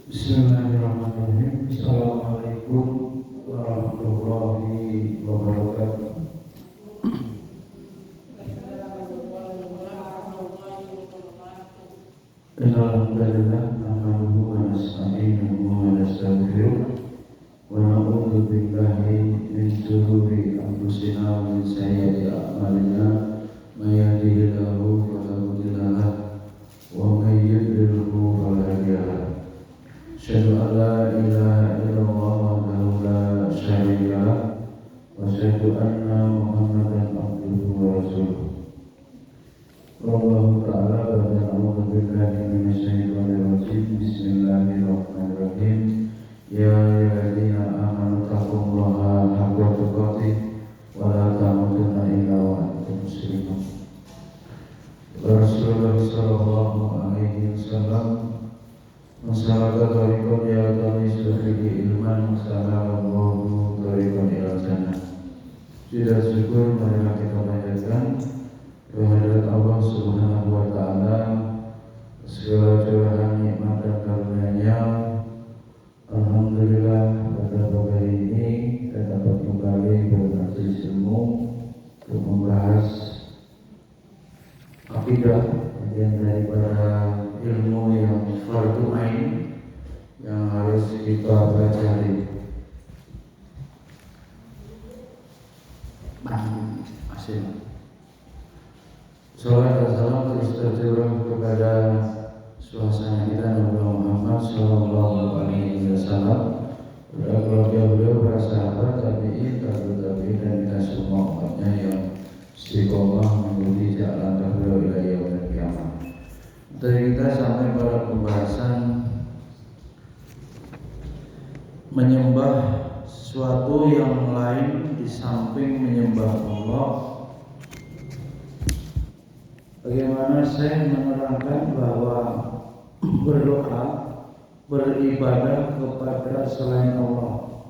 Bismillahirrahmanirrahim. Assalamualaikum warahmatullahi wabarakatuh. Alhamdulillah, nahmaduhu wa nasta'inuhu wa nastaghfiruh wa na'udzu billahi min shururi anfusina wa min sayyiati a'malina may yahdihillahu fala mudilla lahu wa may yudlilhu fala hadiya lahu. Asyhadu an la ilaha illallah wahdahu la syarika lah wa asyhadu anna Muhammadan abduhu wa rasuluh. Wallahu ta'ala wa na'udzu billahi minasy syaithanir rajim. Bismillahirrahmanirrahim. Ya ayyuhalladzina amanu taqullaha haqqa tuqatih wa la tamutunna illa wa antum muslimun. Rasulullah sallallahu alaihi wasallam masyarakat tarikon ya kami sebagai ilman Assalamualaikum tarikon ila jannah. Sudah syukur marilah kita panjatkan kehadirat Allah Subhanahu wa taala, segala curahan nikmat dan karunia-Nya. Alhamdulillah pada pagi ini kita dapat kembali bermajelis ilmu untuk membahas akidah, bagian daripada ilmu yang fardu ain yang harus kita pelajari. Salawat dan salam terus tercurah kepada suasana kita Nabi Muhammad sallallahu alaihi wasallam, kepada keluarga beliau, para sahabat, tabi'in, tabi'in dan kita semua umatnya yang istiqomah mengikuti jalan beliau ila yaumil qiyamah. Dari kita sampai pada pembahasan menyembah sesuatu yang lain di samping menyembah Allah. Bagaimana saya menerangkan bahwa berdoa, beribadah kepada selain Allah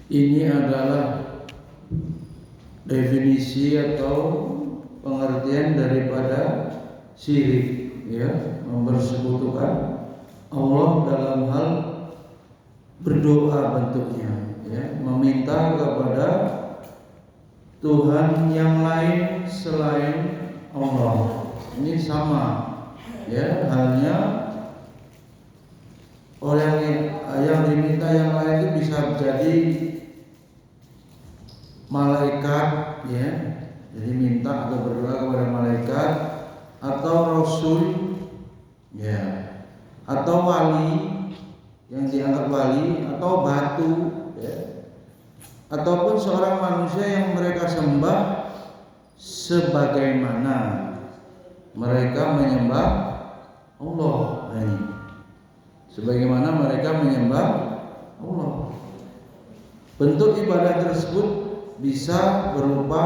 ini adalah definisi atau pengertian daripada syirik, ya, mempersekutukan Allah dalam hal berdoa bentuknya, ya, meminta kepada Tuhan yang lain selain Allah. Ini sama, ya, halnya orang yang diminta yang lain itu bisa jadi malaikat, ya, jadi minta atau berdoa kepada malaikat, atau rasul, ya, atau wali yang dianggap wali, atau batu, ya, ataupun seorang manusia yang mereka sembah sebagaimana mereka menyembah Allah. Ini sebagaimana mereka menyembah Allah. Bentuk ibadah tersebut bisa berupa,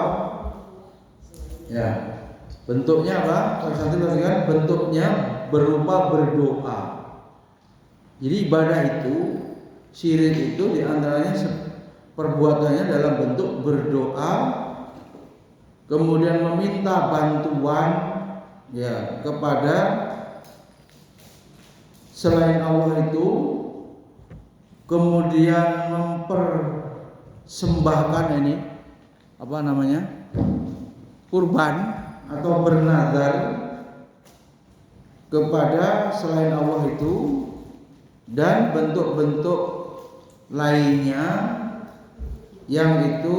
ya, bentuknya apa? Perhatikan, bentuknya berupa berdoa. Jadi ibadah itu, syirik itu diantaranya perbuatannya dalam bentuk berdoa, kemudian meminta bantuan, ya, kepada selain Allah itu, kemudian mempersembahkan ini apa namanya, kurban atau bernazar kepada selain Allah itu, dan bentuk-bentuk lainnya yang itu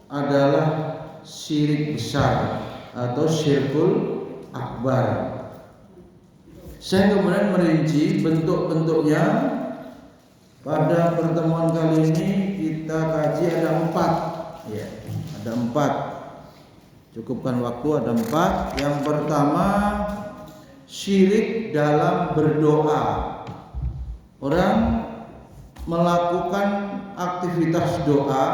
adalah syirik besar atau syirkul akbar. Saya kemudian merinci bentuk-bentuknya. Pada pertemuan kali ini kita kaji ada 4, ya, ada 4. Cukupkan waktu, ada 4. Yang pertama, syirik dalam berdoa. Orang melakukan aktivitas doa,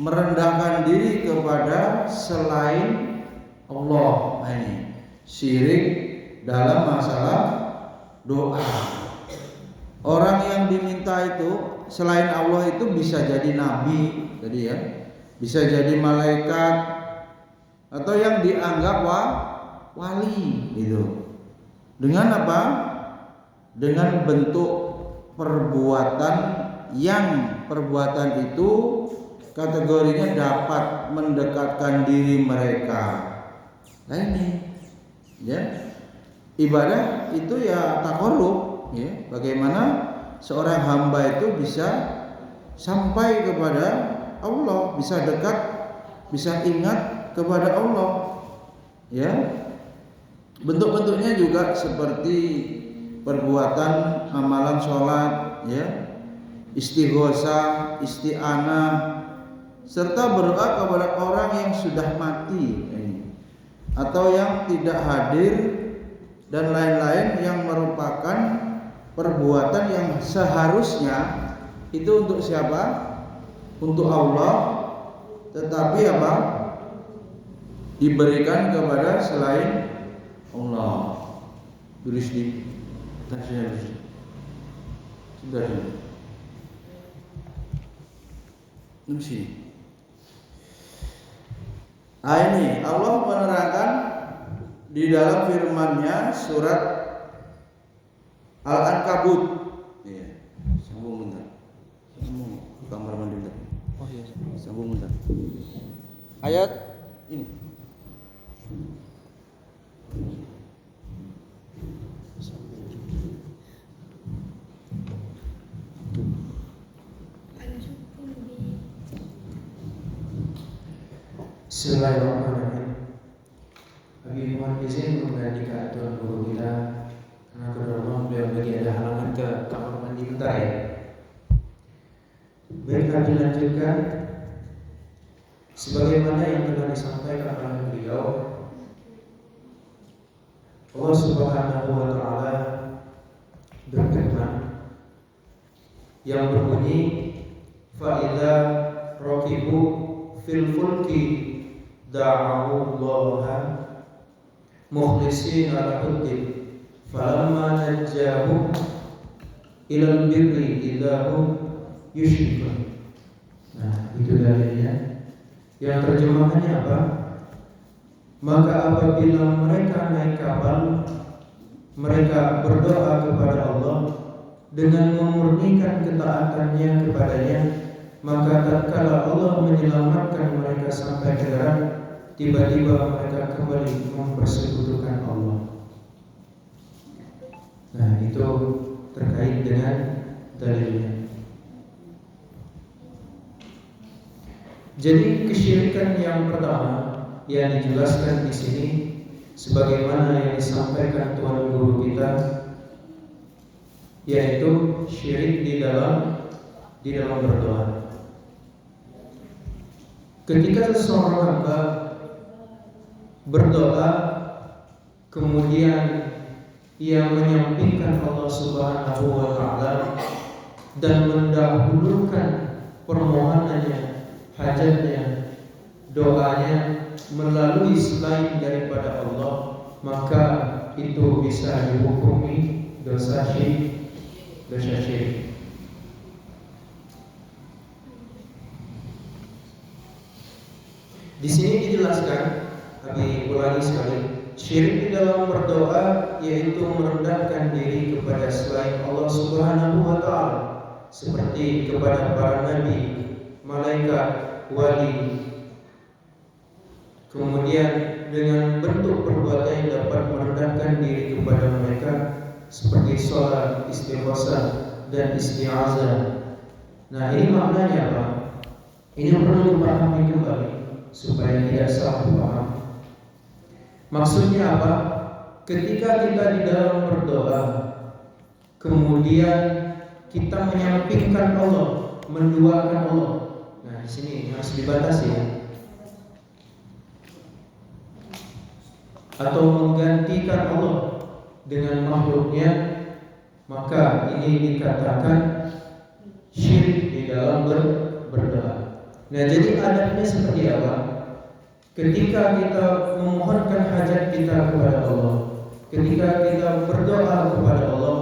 merendahkan diri kepada selain Allah. Ini syirik dalam masalah doa. Orang yang diminta itu selain Allah itu bisa jadi nabi, tadi ya, bisa jadi malaikat, atau yang dianggap wali gitu. Dengan apa? dengan bentuk perbuatan yang perbuatan itu kategorinya dapat mendekatkan diri mereka. Nah ini ya, ibadah itu ya taqarrub ya, bagaimana seorang hamba itu bisa sampai kepada Allah, bisa dekat, bisa ingat kepada Allah ya. Bentuk-bentuknya juga seperti perbuatan amalan sholat ya, istighosah, isti'anah, serta berdoa kepada orang yang sudah mati atau yang tidak hadir, dan lain-lain yang merupakan perbuatan yang seharusnya itu untuk siapa? Untuk Allah, tetapi apa? Diberikan kepada selain Allah. Tulis di tasnya sudah. Nah ini Allah menerangkan di dalam firman-Nya surat Al-Ankabut. Iya, sambung bentar. Sambung ke kamar mandi bentar. Oh iya, sambung bentar. Ayat ini. Bismillahirrahmanirrahim. Bagi mohon izin menggantikan tuan guru kita, karena kedua beliau lagi ada halangan ke kamar mandi bentar ya. Baik, kami lanjutkan sebagaimana yang telah disampaikan oleh beliau. Allah Subhanahu wa taala berfirman yang berbunyi, fa idza raqibu fil fulki da'u Allah mukhlishina lahu-d-din falamma najjahum ilal birri idahum yushrikun. Nah, itu dalilnya. Yang terjemahannya apa? Maka apabila mereka naik kapal, mereka berdoa kepada Allah dengan memurnikan ketaatannya kepadanya, maka tatkala Allah menyelamatkan mereka sampai ke darat, tiba-tiba mereka kembali mempersekutukan Allah. Nah, itu terkait dengan dalilnya. Jadi kesyirikan yang pertama yang dijelaskan di sini, sebagaimana yang disampaikan Tuan Guru kita, yaitu syirik di dalam berdoa. Ketika seseorang hamba berdoa, kemudian ia menyampingkan Allah Subhanahu wa taala dan mendahulukan permohonannya, hajatnya, doanya melalui selain daripada Allah, maka itu bisa dihukumi dosa syirik. Di sini dijelaskan, kami ulangi sekali, syirik di dalam berdoa yaitu merendahkan diri kepada selain Allah Subhanahu wa taala, seperti kepada para nabi, malaikat, wali. Kemudian dengan bentuk perbuatan yang dapat merendahkan diri kepada mereka, seperti sholat, istighosah, dan isti'azah. Nah, ini maknanya apa? Ini perlu dipahami kembali supaya tidak salah paham. Maksudnya apa? Ketika kita di dalam berdoa, kemudian kita menyampingkan Allah, menduakan Allah. Nah, di sini harus dibatasi ya. Atau menggantikan Allah dengan makhluknya, maka ini dikatakan syirik di dalam berdoa. Nah, jadi adabnya seperti apa? Ketika kita memohonkan hajat kita kepada Allah, ketika kita berdoa kepada Allah,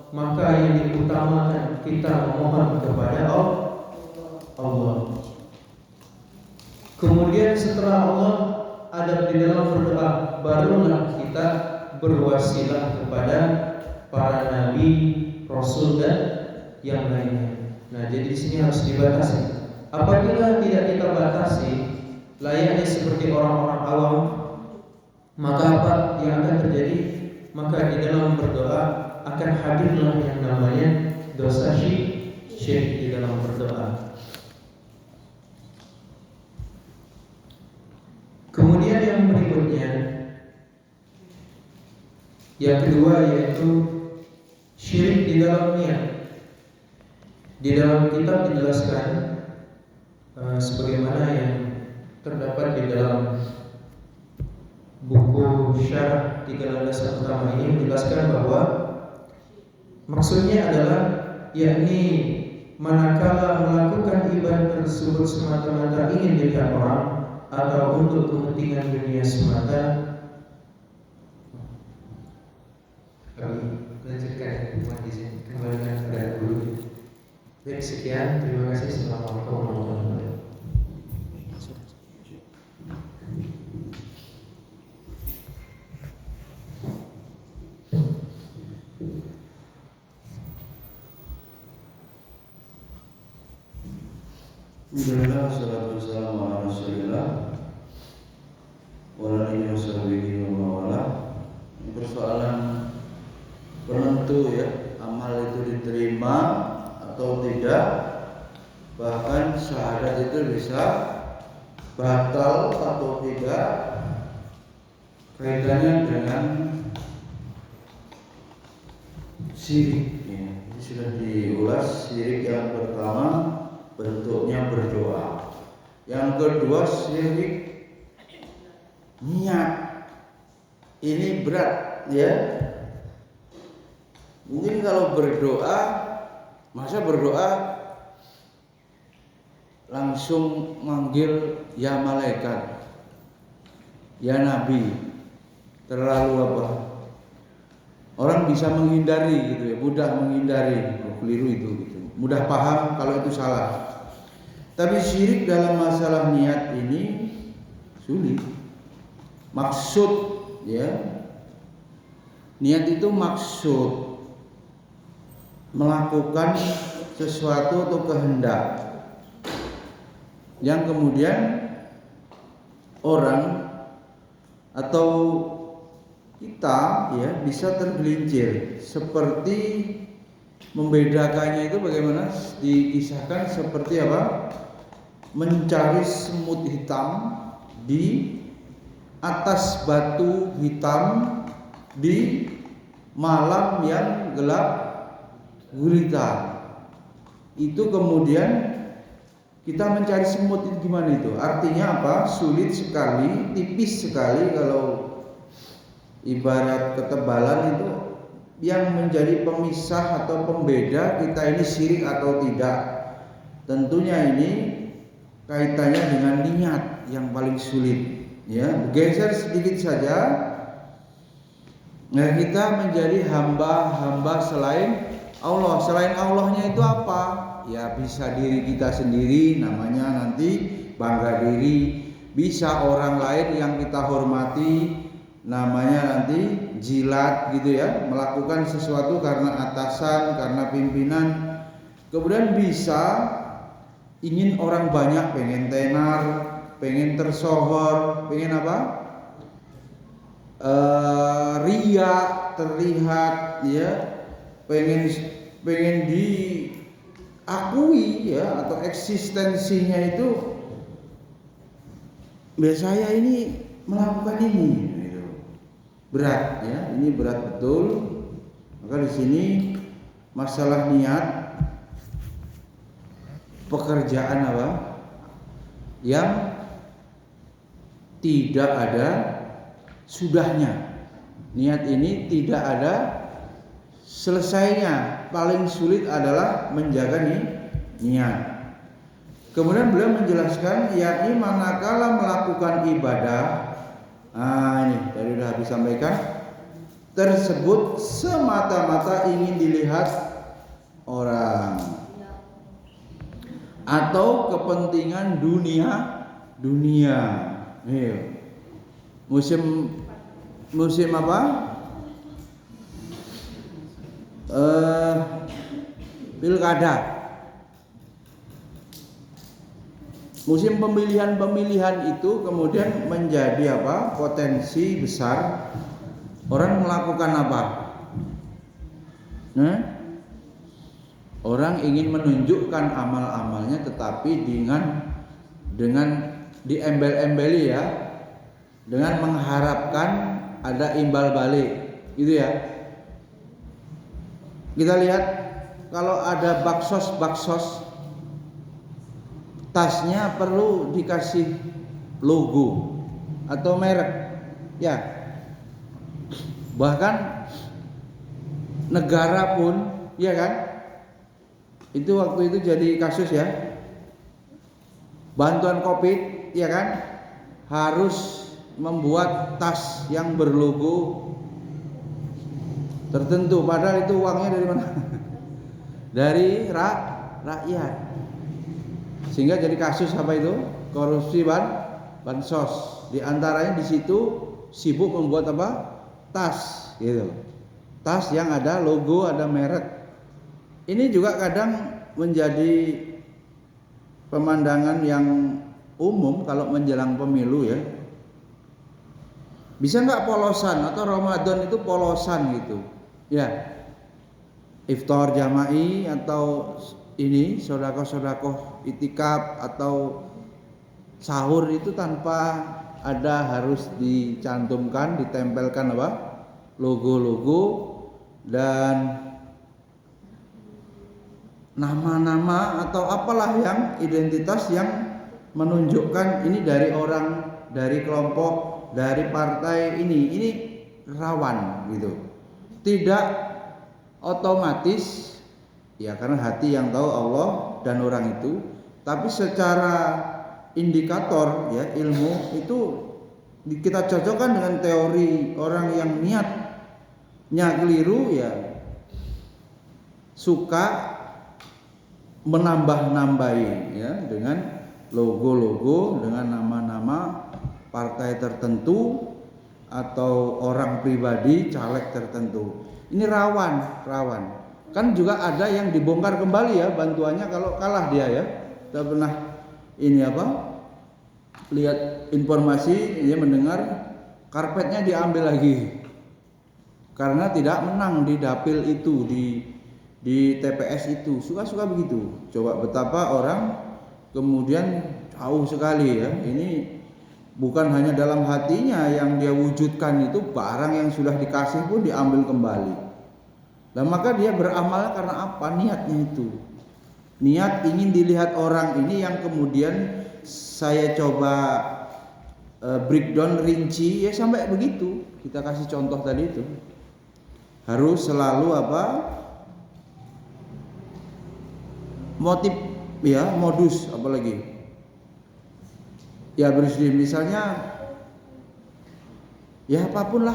maka yang diutamakan kita memohon kepada Allah. Kemudian setelah Allah adab di dalam berdoa, barulah kita berwasilah kepada para nabi nabi, rasul dan yang lainnya. Nah, jadi di sini harus dibatasi. Apabila tidak kita batasi, layaknya seperti orang-orang awam, maka apa yang akan terjadi? Maka di dalam berdoa akan hadirlah yang namanya dosa syirik di dalam berdoa. Kemudian yang berikutnya, yang kedua yaitu syirik di dalam niat. Di dalam kitab dijelaskan sebagaimana yang terdapat di dalam buku syarah 3 landasan utama ini menjelaskan bahwa maksudnya adalah yakni manakala melakukan ibadah tersebut semata-mata ingin dilihat orang atau untuk kepentingan dunia semata. Kami lanjutkan di sini, kembalikan kepada guru. Baik, sekian, terima kasih. Assalamualaikum warahmatullahi wabarakatuh. Alhamdulillah, wassalatu wassalamu ala Rasulillah wa ala alihi washabihi wa mawala. Persoalan penentu ya, amal itu diterima atau tidak, bahkan syahadat itu bisa batal atau tidak, kaitannya dengan syirik ya. Ini sudah diulas. Syirik yang pertama bentuknya berdoa, yang kedua syirik niat. Ini berat ya. Mungkin kalau berdoa, masa berdoa langsung manggil ya malaikat, ya nabi, terlalu apa? Orang bisa menghindari gitu ya, mudah menghindari, keliru itu gitu. Mudah paham kalau itu salah. Tapi syirik dalam masalah niat ini sulit. Maksud ya, niat itu maksud melakukan sesuatu atau kehendak yang kemudian orang atau kita ya bisa tergelincir. Seperti membedakannya itu bagaimana dikisahkan seperti apa? Mencari semut hitam di atas batu hitam di malam yang gelap gulita. Itu kemudian kita mencari semut itu gimana itu? Artinya apa? Sulit sekali, tipis sekali. Kalau ibarat ketebalan itu yang menjadi pemisah atau pembeda kita ini syirik atau tidak. Tentunya ini kaitannya dengan niat yang paling sulit. Ya, geser sedikit saja. Nah, kita menjadi hamba-hamba selain Allah. Selain Allahnya itu apa? Ya bisa diri kita sendiri, namanya nanti bangga diri. Bisa orang lain yang kita hormati, namanya nanti jilat gitu ya. Melakukan sesuatu karena atasan, karena pimpinan. Kemudian bisa ingin orang banyak, pengen tenar, pengen tersohor, pengen apa? Ria, terlihat ya, pengen diakui ya, atau eksistensinya itu saya ini melakukan ini gitu. Berat ya, ini berat betul. Maka di sini masalah niat, pekerjaan apa yang tidak ada sudahnya. Niat ini tidak ada selesainya. Paling sulit adalah menjaga niat. Kemudian beliau menjelaskan yakni manakala melakukan ibadah, ini tadi sudah habis sampaikan, tersebut semata-mata ingin dilihat orang atau kepentingan dunia. Musim apa? pilkada. Musim pemilihan itu kemudian menjadi apa? Potensi besar orang melakukan apa? Orang ingin menunjukkan amal-amalnya, tetapi dengan diembel-embeli ya, dengan mengharapkan ada imbal balik, gitu ya. Kita lihat kalau ada baksos, tasnya perlu dikasih logo atau merek, ya. Bahkan negara pun, ya kan? Itu waktu itu jadi kasus ya. Bantuan Covid, ya kan? Harus membuat tas yang berlogo tertentu, padahal itu uangnya dari mana? Dari rakyat. Sehingga jadi kasus apa itu? Korupsi bansos. Di antaranya di situ sibuk membuat apa? Tas, gitu. Tas yang ada logo, ada merek. Ini juga kadang menjadi pemandangan yang umum kalau menjelang pemilu ya. Bisa nggak polosan atau Ramadan itu polosan gitu? Ya, iftar jama'i atau ini sodako itikaf atau sahur itu tanpa ada harus dicantumkan, ditempelkan apa? Logo-logo dan nama-nama atau apalah yang identitas yang menunjukkan ini dari orang, dari kelompok, dari partai ini rawan gitu. Tidak otomatis ya, karena hati yang tahu Allah dan orang itu, tapi secara indikator ya, ilmu itu kita cocokkan dengan teori orang yang niatnya keliru ya, suka menambah-nambahi ya dengan logo-logo, dengan nama-nama partai tertentu atau orang pribadi, caleg tertentu. Ini rawan. Kan juga ada yang dibongkar kembali ya bantuannya kalau kalah dia ya. Kita pernah ini apa? Lihat informasi, dia mendengar karpetnya diambil lagi karena tidak menang di dapil itu, di TPS itu. Suka begitu. Coba betapa orang kemudian jauh sekali ya. Ini bukan hanya dalam hatinya yang dia wujudkan, itu barang yang sudah dikasih pun diambil kembali. Dan maka dia beramal karena apa? Niatnya itu. Niat ingin dilihat orang ini yang kemudian saya coba breakdown rinci ya sampai begitu. Kita kasih contoh tadi itu. Harus selalu apa? Motif ya, modus apalagi. Ya bersih, misalnya ya apapun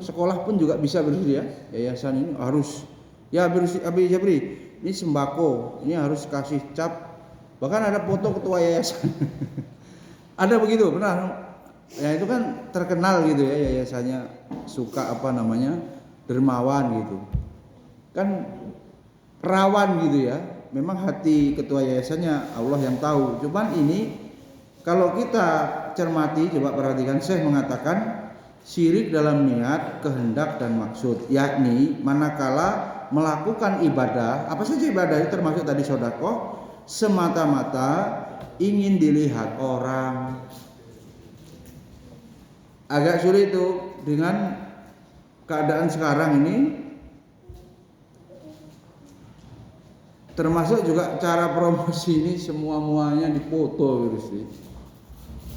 sekolah pun juga bisa bersih ya. Yayasan ini harus ya bersih, ini sembako, ini harus kasih cap. Bahkan ada foto ketua yayasan. Ada begitu, pernah. Ya itu kan terkenal gitu ya, yayasannya suka apa namanya, dermawan gitu. Kan rawan gitu ya. Memang hati ketua yayasannya Allah yang tahu. Cuman ini kalau kita cermati, coba perhatikan, Syekh mengatakan syirik dalam niat, kehendak dan maksud, yakni manakala melakukan ibadah, apa saja ibadah itu termasuk tadi sedekah, semata-mata ingin dilihat orang. Agak sulit itu dengan keadaan sekarang ini. Termasuk juga cara promosi ini semua-muanya dipoto gitu sih.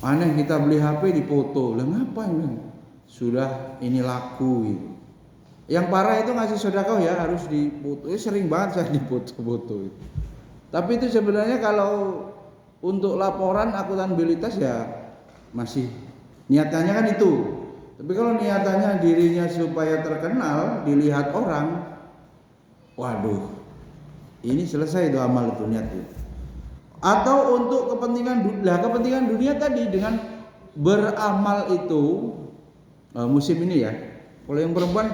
Aneh, kita beli HP dipoto. Lah ngapain? Sudah ini laku gitu. Yang parah itu ngasih sedekah ya harus dipoto. Sering banget saya dipoto-foto. Tapi itu sebenarnya kalau untuk laporan akuntabilitas ya masih niatannya kan itu. Tapi kalau niatannya dirinya supaya terkenal, dilihat orang, waduh. Ini selesai itu amal itu, niat itu. Atau untuk kepentingan dunia tadi dengan beramal itu musim ini ya. Kalau yang perempuan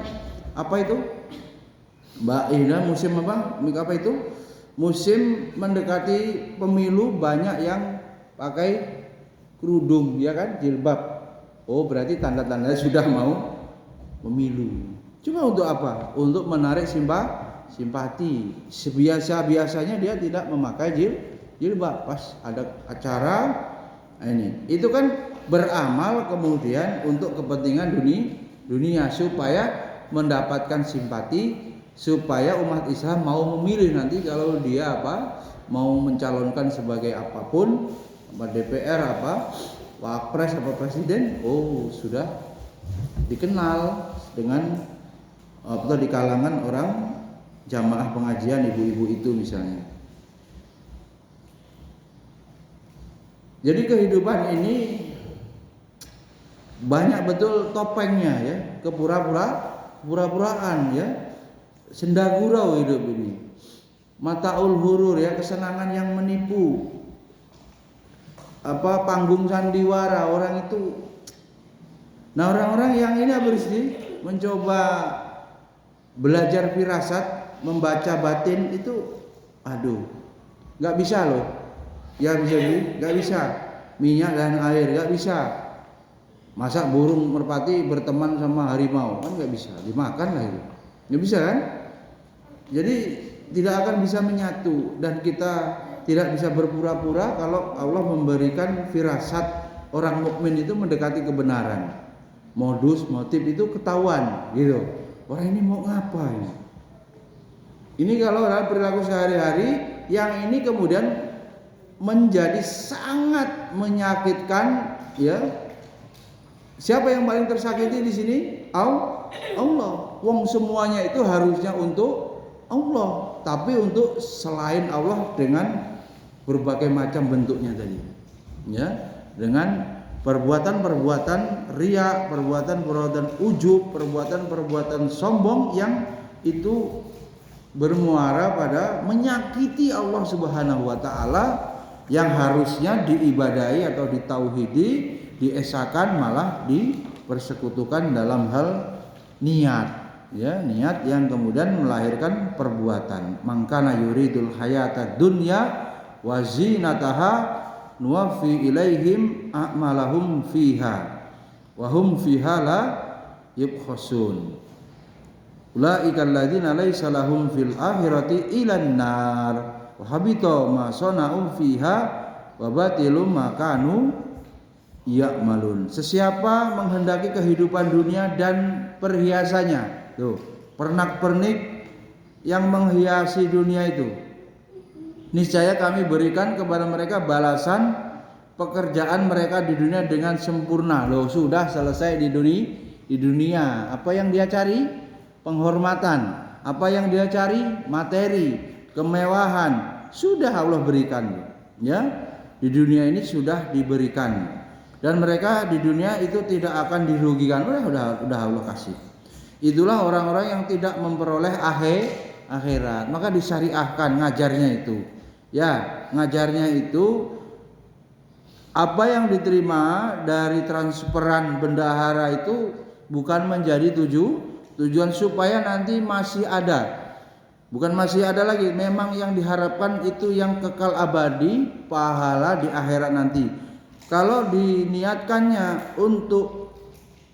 apa itu? Mbak Ida, musim apa? Apa itu? Musim mendekati pemilu banyak yang pakai kerudung, ya kan? Jilbab. Oh, berarti tanda-tandanya sudah mau pemilu. Cuma untuk apa? Untuk menarik simpati. Biasanya dia tidak memakai jilbab pas ada acara ini. Itu kan beramal kemudian untuk kepentingan dunia supaya mendapatkan simpati, supaya umat Islam mau memilih nanti kalau dia mau mencalonkan sebagai apapun, DPR Wapres presiden, sudah dikenal dengan di kalangan orang jamaah pengajian, ibu-ibu itu misalnya. Jadi kehidupan ini banyak betul topengnya ya, pura-puraan ya, sendagurau hidup ini, mataul hurur ya, kesenangan yang menipu, panggung sandiwara orang itu. Nah, orang-orang yang ini harus mencoba belajar firasat, membaca batin itu, nggak bisa loh. Ya bisa nggak bisa. Minyak dan air nggak bisa. Masa burung merpati berteman sama harimau, kan nggak bisa, dimakan lah itu. Nggak bisa kan? Jadi tidak akan bisa menyatu, dan kita tidak bisa berpura-pura kalau Allah memberikan firasat orang mukmin itu mendekati kebenaran. Modus, motif itu ketahuan gitu. Orang ini mau ngapain? Ini kalau dalam perilaku sehari-hari yang ini kemudian menjadi sangat menyakitkan ya. Siapa yang paling tersakiti di sini? Allah. Wong semuanya itu harusnya untuk Allah, tapi untuk selain Allah dengan berbagai macam bentuknya tadi. Ya, dengan perbuatan-perbuatan riya, perbuatan-perbuatan ujub, perbuatan-perbuatan sombong yang itu bermuara pada menyakiti Allah Subhanahu wa taala yang harusnya diibadahi atau ditauhidi, diesakan, malah dipersekutukan dalam hal niat, ya, niat yang kemudian melahirkan perbuatan. Mangkana yuridul hayata dunya wa zinataha nuwaffi ilaihim a'malahum fiha wa hum fiha la yubkhasun. Ulaika alladzina laisa lahum fil akhirati ilan nar wa habita ma sana'u fiha wa batilum ma kanu ya'malun. Sesiapa menghendaki kehidupan dunia dan perhiasannya, tuh, pernak-pernik yang menghiasi dunia itu, niscaya kami berikan kepada mereka balasan pekerjaan mereka di dunia dengan sempurna. Loh, sudah selesai di dunia. Apa yang dia cari? Penghormatan. Apa yang dia cari? Materi, kemewahan. Sudah Allah berikan, ya. Di dunia ini sudah diberikan. Dan mereka di dunia itu tidak akan dirugikan. Udah Allah kasih. Itulah orang-orang yang tidak memperoleh akhirat. Maka disyariahkan ngajarnya itu. Ya, ngajarnya itu apa yang diterima dari transferan bendahara itu bukan menjadi tujuan supaya nanti masih ada. Bukan masih ada lagi, memang yang diharapkan itu yang kekal abadi, pahala di akhirat nanti. Kalau diniatkannya untuk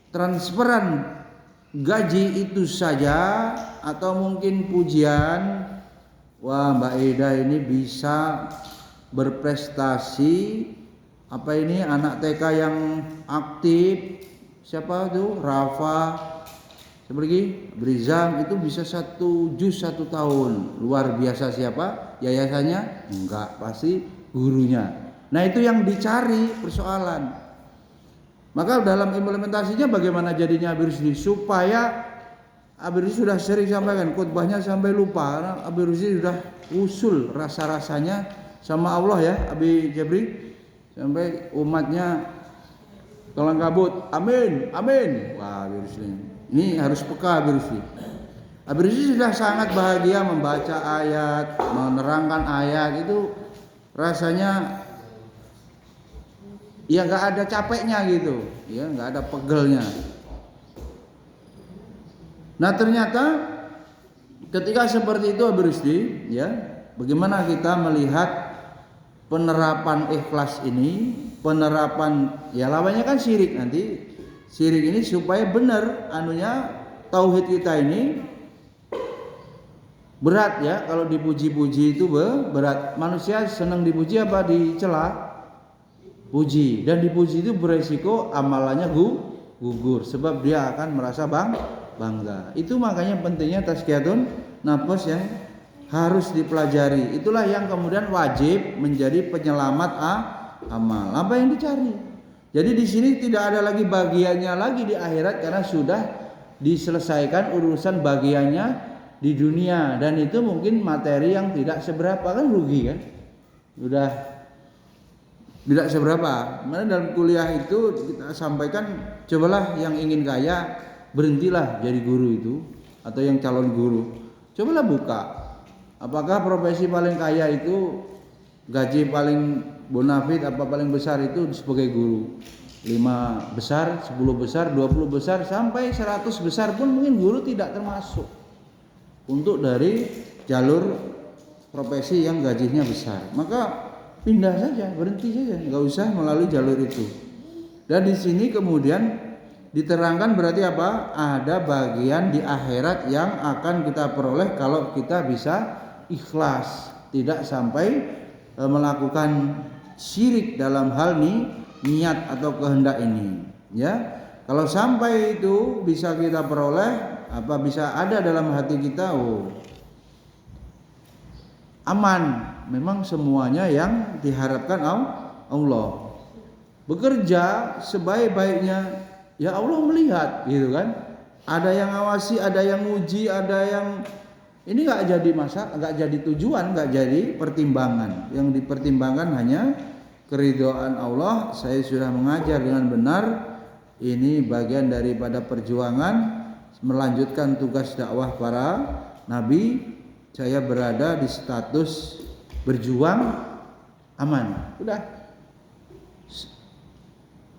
transferan gaji itu saja atau mungkin pujian, wah, Mbak Ida ini bisa berprestasi. Apa ini anak TK yang aktif? Siapa tuh? Rafa, siapa lagi? Brizam, itu bisa 1 juz 1 tahun. Luar biasa. Siapa? Yayasannya? Enggak, pasti gurunya. Nah, itu yang dicari persoalan. Maka dalam implementasinya bagaimana jadinya Habib Rusdi? Supaya Habib Rusdi sudah sering sampaikan, khutbahnya sampai lupa. Karena Habib Rusdi sudah usul rasa-rasanya sama Allah ya, Habib Jabri, sampai umatnya kelang kabut. Amin, amin. Wah, Habib Rusdi ini harus peka. Habib Rusdi sudah sangat bahagia membaca ayat, menerangkan ayat, itu rasanya ya nggak ada capeknya gitu, ya nggak ada pegelnya. Nah, ternyata ketika seperti itu Habib Rusdi, ya, bagaimana kita melihat penerapan ikhlas ini, penerapan ya lawannya kan syirik nanti. Syirik ini supaya benar anunya tauhid kita ini berat ya, kalau dipuji-puji itu berat. Manusia senang dipuji apa dicela? Puji, dan dipuji itu beresiko amalannya gugur sebab dia akan merasa bangga. Itu makanya pentingnya tazkiyatun nafas yang harus dipelajari. Itulah yang kemudian wajib menjadi penyelamat amal. Apa yang dicari? Jadi di sini tidak ada lagi bagiannya lagi di akhirat karena sudah diselesaikan urusan bagiannya di dunia, dan itu mungkin materi yang tidak seberapa, kan rugi kan? Sudah tidak seberapa. Mana dalam kuliah itu kita sampaikan, cobalah yang ingin kaya berhentilah jadi guru itu, atau yang calon guru, cobalah buka. Apakah profesi paling kaya itu gaji paling bonafit apa paling besar itu sebagai guru? 5 besar, 10 besar, 20 besar, sampai 100 besar pun mungkin guru tidak termasuk untuk dari jalur profesi yang gajinya besar. Maka pindah saja, berhenti saja, nggak usah melalui jalur itu. Dan di sini kemudian diterangkan berarti apa? Ada bagian di akhirat yang akan kita peroleh kalau kita bisa ikhlas, tidak sampai melakukan syirik dalam hal niat atau kehendak ini. Ya, kalau sampai itu bisa kita peroleh, apa bisa ada dalam hati kita, aman. Memang semuanya yang diharapkan Allah. Bekerja sebaik-baiknya, ya Allah melihat, gitu kan? Ada yang ngawasi, ada yang uji, ada yang ini nggak jadi masalah, nggak jadi tujuan, nggak jadi pertimbangan. Yang dipertimbangkan hanya keridhaan Allah. Saya sudah mengajar dengan benar. Ini bagian daripada perjuangan melanjutkan tugas dakwah para nabi. Saya berada di status berjuang aman. Udah.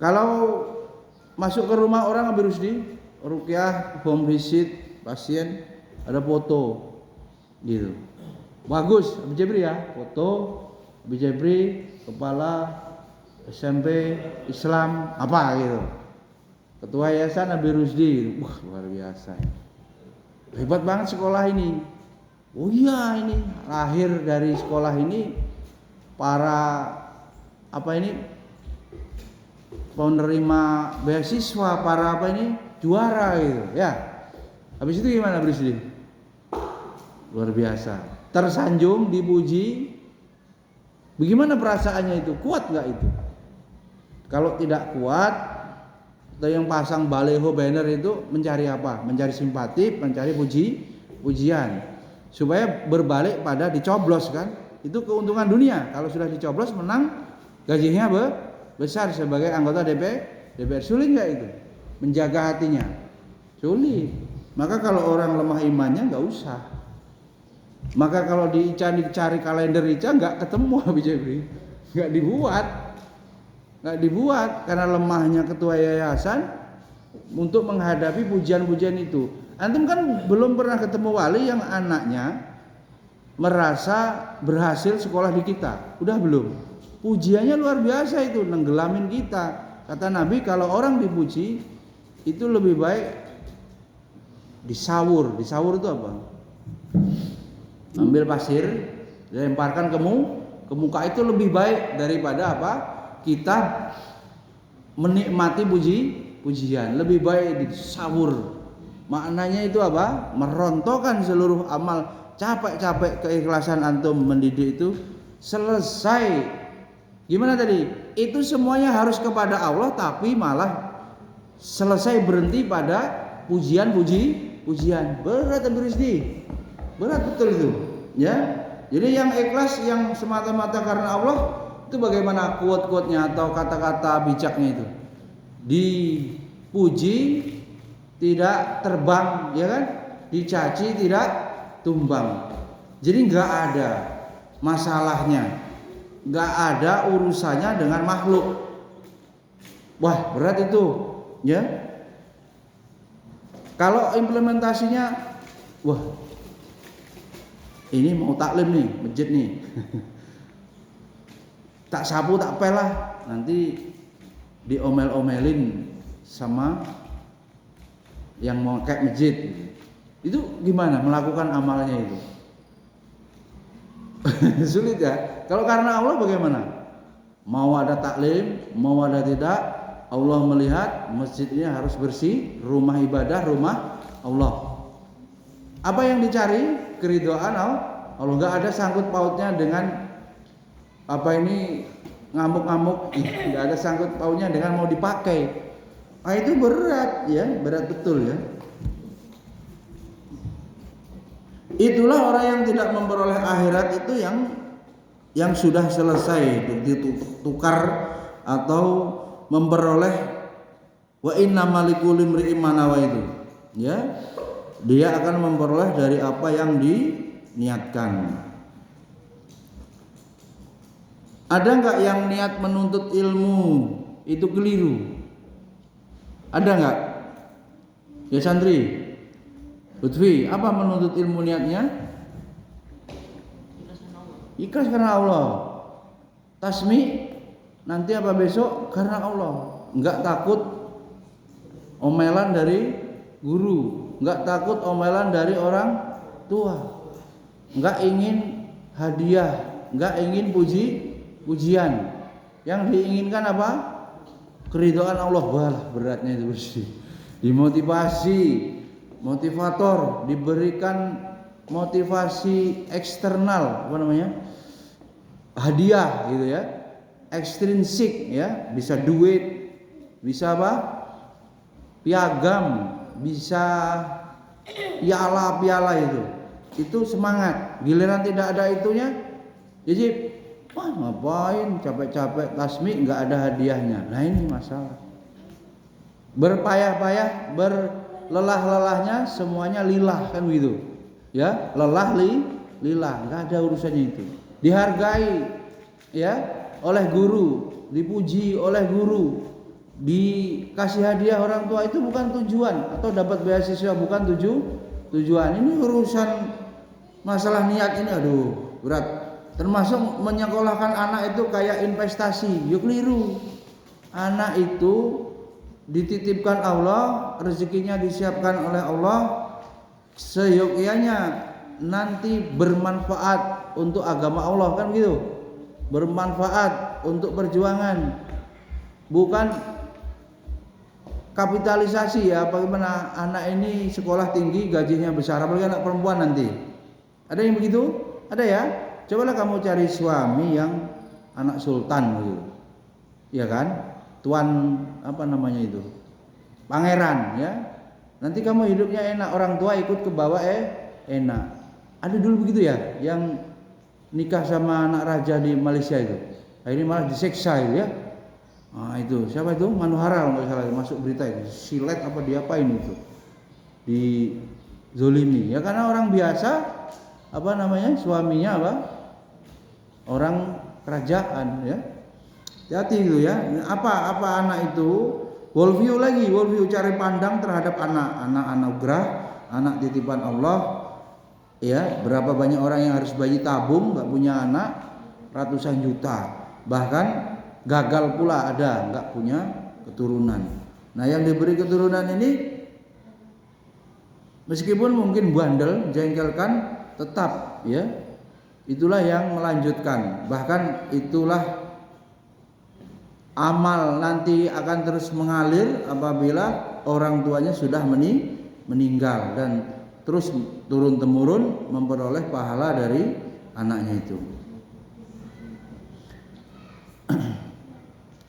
Kalau masuk ke rumah orang Habib Rusdi, ruqyah, home visit, pasien, ada foto gitu. Bagus, Habib Jabri ya, foto Habib Jabri, kepala SMP Islam apa gitu. Ketua Yayasan Habib Rusdi. Wah, luar biasa. Hebat banget sekolah ini. Oh iya, ini lahir dari sekolah ini para penerima beasiswa, para juara gitu ya. Habis itu gimana Brisdi? Luar biasa. Tersanjung, dipuji. Bagaimana perasaannya itu? Kuat nggak itu? Kalau tidak kuat, atau yang pasang baleho banner itu mencari apa? Mencari simpati, mencari pujian. Supaya berbalik pada dicoblos kan, itu keuntungan dunia. Kalau sudah dicoblos menang, gajinya besar sebagai anggota DPR. Sulit nggak itu menjaga hatinya? Sulit. Maka kalau orang lemah imannya nggak usah. Maka kalau dicari kalender Ica nggak ketemu Habib Jabri, nggak dibuat karena lemahnya ketua yayasan untuk menghadapi pujian-pujian itu. Antum kan belum pernah ketemu wali yang anaknya merasa berhasil sekolah di kita. Udah belum? Pujiannya luar biasa itu, nenggelamin kita. Kata Nabi, kalau orang dipuji itu lebih baik disawur. Disawur itu apa? Ambil pasir, dilemparkan ke muka, itu lebih baik daripada apa? Kita menikmati pujian. Lebih baik disawur. Maknanya itu apa? Merontokkan seluruh amal capek-capek keikhlasan antum mendidik itu selesai. Gimana tadi? Itu semuanya harus kepada Allah, tapi malah selesai berhenti pada pujian. Berat Habib Rusdi. Berat betul itu. Ya. Jadi yang ikhlas, yang semata-mata karena Allah, itu bagaimana quote-quote-nya atau kata-kata bijaknya itu? Dipuji tidak terbang, ya kan? Dicaci tidak tumbang. Jadi nggak ada masalahnya, nggak ada urusannya dengan makhluk. Wah, berat itu, ya. Kalau implementasinya, wah, ini mau taklim nih, masjid nih. Tak sapu tak pel lah, nanti diomel-omelin sama yang mau kayak masjid. Itu gimana melakukan amalnya itu? Sulit ya. Kalau karena Allah bagaimana? Mau ada taklim, mau ada tidak, Allah melihat masjidnya harus bersih, rumah ibadah, rumah Allah. Apa yang dicari? Keridhaan Allah. Enggak ada sangkut pautnya dengan apa ini ngamuk-ngamuk, enggak ada sangkut pautnya dengan mau dipakai. Itu berat ya, berat betul ya. Itulah orang yang tidak memperoleh akhirat itu yang sudah selesai ditukar atau memperoleh wa inna malikul imri'in manawa itu ya, dia akan memperoleh dari apa yang diniatkan. Ada enggak yang niat menuntut ilmu itu keliru? Ada enggak? Ya santri Lutfi, apa menuntut ilmu niatnya? Ikhlas karena Allah. Tasmi nanti apa besok karena Allah. Enggak takut omelan dari guru, enggak takut omelan dari orang tua. Enggak ingin hadiah, enggak ingin pujian. Yang diinginkan apa? Keridhaan Allah. Wah, beratnya itu bersih. Dimotivasi, motivator, diberikan motivasi eksternal, apa namanya? Hadiah gitu ya. Ekstrinsik ya, bisa duit, bisa apa? Piagam, bisa piala-piala itu. Itu semangat. Giliran tidak ada itunya, jadi wah ngapain capek-capek tasmi nggak ada hadiahnya. Nah ini masalah. Berpayah-payah, berlelah-lelahnya semuanya lillah kan begitu. Ya, lelah lillah, nggak ada urusannya itu. Dihargai ya oleh guru, dipuji oleh guru, dikasih hadiah orang tua itu bukan tujuan, atau dapat beasiswa bukan tujuan. Ini urusan masalah niat ini aduh berat. Termasuk menyekolahkan anak itu kayak investasi, yuk keliru. Anak itu dititipkan Allah, rezekinya disiapkan oleh Allah, seyogyanya nanti bermanfaat untuk agama Allah kan gitu, bermanfaat untuk perjuangan, bukan kapitalisasi ya. Bagaimana anak ini sekolah tinggi gajinya besar, apalagi anak perempuan nanti. Ada yang begitu? Ada ya? Cobalah kamu cari suami yang anak sultan gitu. Ya kan? Tuan apa namanya itu? Pangeran ya. Nanti kamu hidupnya enak, orang tua ikut ke bawah enak. Ada dulu begitu ya, yang nikah sama anak raja di Malaysia itu. Akhirnya malah diseksa itu ya. Nah, itu siapa itu? Manuhara kalau nggak salah masuk berita itu. Silet apa diapain itu? Di zolimi. Ya karena orang biasa apa namanya? Suaminya apa? Orang kerajaan ya. Hati itu ya. Apa anak itu? Worldview lagi, worldview cari pandang terhadap anak anugerah, anak titipan Allah. Ya, berapa banyak orang yang harus bayi tabung, nggak punya anak, ratusan juta. Bahkan gagal pula ada, nggak punya keturunan. Nah, yang diberi keturunan ini meskipun mungkin bandel, jengkelkan, tetap ya. Itulah yang melanjutkan. Bahkan itulah amal nanti akan terus mengalir apabila orang tuanya sudah meninggal dan terus turun temurun memperoleh pahala dari anaknya itu.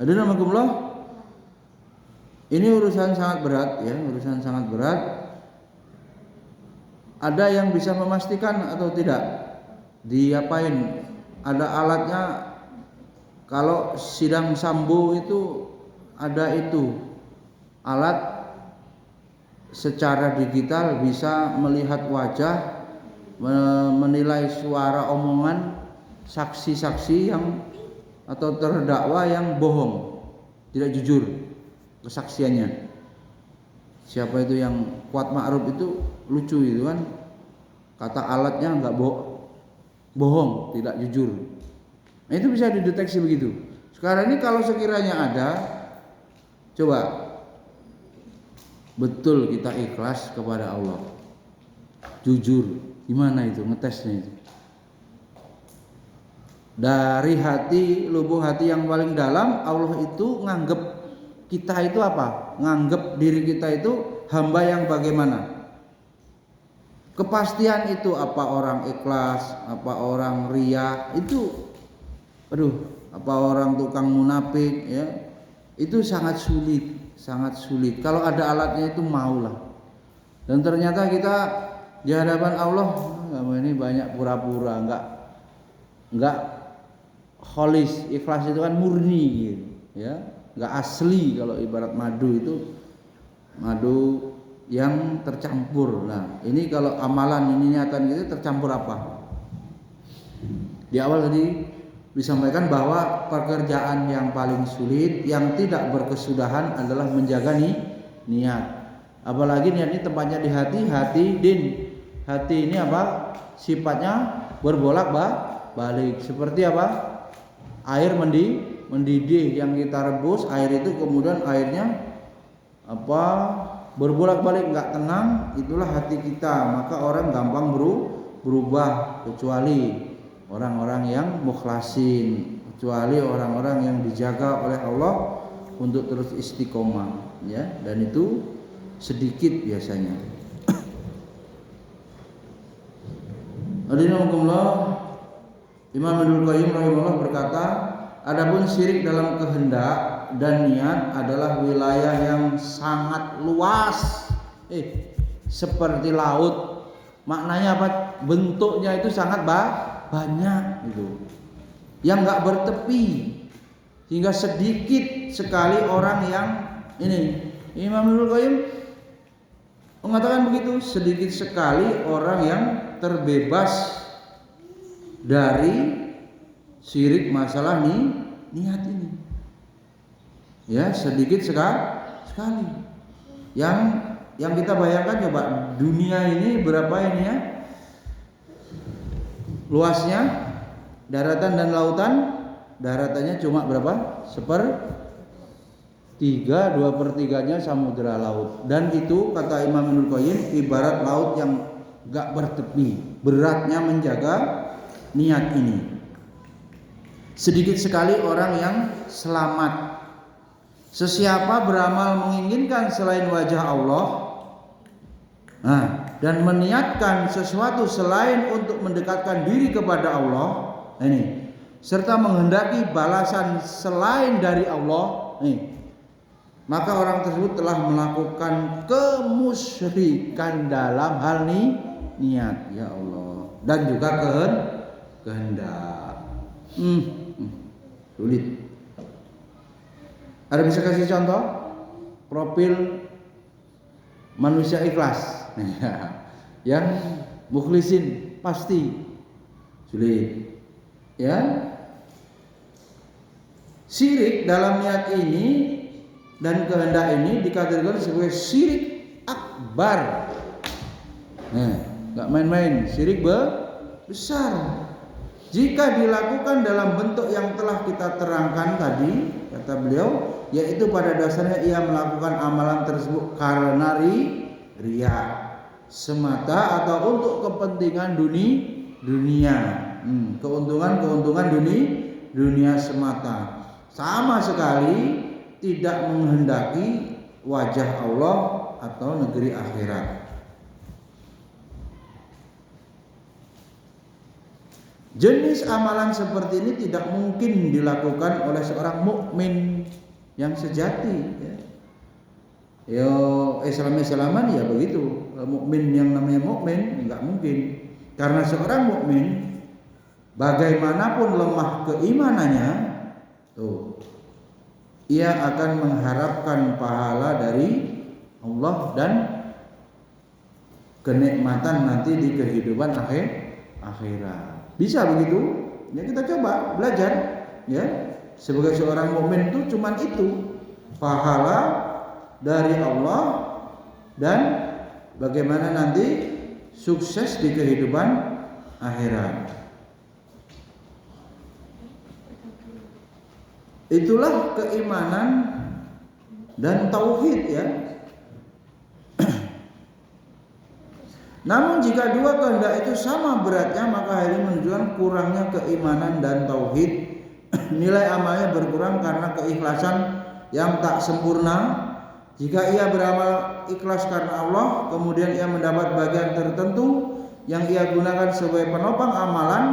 Hadirin, ini urusan sangat berat ya, urusan sangat berat. Ada yang bisa memastikan atau tidak? Diapain? Ada alatnya. Kalau sidang sambo itu ada itu alat secara digital bisa melihat wajah, menilai suara omongan saksi-saksi yang atau terdakwa yang bohong, tidak jujur kesaksiannya. Siapa itu yang Kuat Ma'ruf itu lucu itu kan, kata alatnya bohong, tidak jujur. Nah, itu bisa dideteksi begitu. Sekarang ini kalau sekiranya ada, coba betul kita ikhlas kepada Allah, jujur, gimana itu ngetesnya itu? Dari hati, lubuk hati yang paling dalam, Allah itu nganggep kita itu apa? Nganggep diri kita itu hamba yang bagaimana? Kepastian itu apa orang ikhlas, apa orang riya, itu apa orang tukang munafik ya. Itu sangat sulit. Kalau ada alatnya itu maulah. Dan ternyata kita di hadapan Allah, kamu ini banyak pura-pura, enggak kholis. Ikhlas itu kan murni gitu, ya. Enggak asli. Kalau ibarat madu itu madu yang tercampur. Nah, ini kalau amalan ini niatan gitu tercampur apa? Di awal tadi disampaikan bahwa pekerjaan yang paling sulit, yang tidak berkesudahan adalah menjaga niat. Apalagi niat ini tempatnya di hati din. Hati ini apa? Sifatnya berbolak-balik. Seperti apa? Air mendidih yang kita rebus, air itu kemudian airnya berbolak-balik, nggak tenang, itulah hati kita. Maka orang gampang berubah, kecuali orang-orang yang mukhlasin, kecuali orang-orang yang dijaga oleh Allah untuk terus istiqomah, ya. Dan itu sedikit biasanya. Imam Ibnu Qayyim rahimahullah berkata, adapun syirik dalam kehendak dan niat adalah wilayah yang sangat luas, seperti laut. Maknanya apa? Bentuknya itu sangat banyak gitu, yang nggak bertepi, hingga sedikit sekali orang yang ini. Imam Ibnu Qayyim mengatakan begitu, sedikit sekali orang yang terbebas dari syirik masalah niat ini. Ya, sedikit sekali. Yang kita bayangkan, coba dunia ini berapa ini ya? Luasnya, daratan dan lautan. Daratannya cuma berapa? 1/3, 2/3-nya samudera laut. Dan itu kata Imam Ibnu Qayyim ibarat laut yang gak bertepi. Beratnya menjaga niat ini. Sedikit sekali orang yang selamat. Sesiapa beramal menginginkan selain wajah Allah, dan meniatkan sesuatu selain untuk mendekatkan diri kepada Allah, ini, serta menghendaki balasan selain dari Allah, maka orang tersebut telah melakukan kemusyrikan dalam hal niat, ya Allah, dan juga kehendak. Sulit. Ada bisa kasih contoh profil manusia ikhlas yang mukhlisin? Pasti sulit, ya. Syirik dalam niat ini dan kehendak ini dikategorikan sebagai syirik akbar. Nggak main-main, syirik besar. Jika dilakukan dalam bentuk yang telah kita terangkan tadi, kata beliau, yaitu pada dasarnya ia melakukan amalan tersebut karena riya semata atau untuk kepentingan dunia, keuntungan dunia semata, sama sekali tidak menghendaki wajah Allah atau negeri akhirat. Jenis amalan seperti ini tidak mungkin dilakukan oleh seorang mukmin yang sejati, ya. Islam-islaman ya begitu. Mukmin yang namanya mukmin enggak mungkin. Karena seorang mukmin bagaimanapun lemah keimanannya, ia akan mengharapkan pahala dari Allah dan kenikmatan nanti di kehidupan akhirat. Bisa begitu? Ya kita coba belajar, ya. Sebagai seorang mukmin itu cuman itu, pahala dari Allah dan bagaimana nanti sukses di kehidupan akhirat. Itulah keimanan dan tauhid ya. Namun jika dua kehendak itu sama beratnya, maka hal ini menunjukkan kurangnya keimanan dan tauhid. Nilai amalnya berkurang karena keikhlasan yang tak sempurna. Jika ia beramal ikhlas karena Allah, kemudian ia mendapat bagian tertentu yang ia gunakan sebagai penopang amalan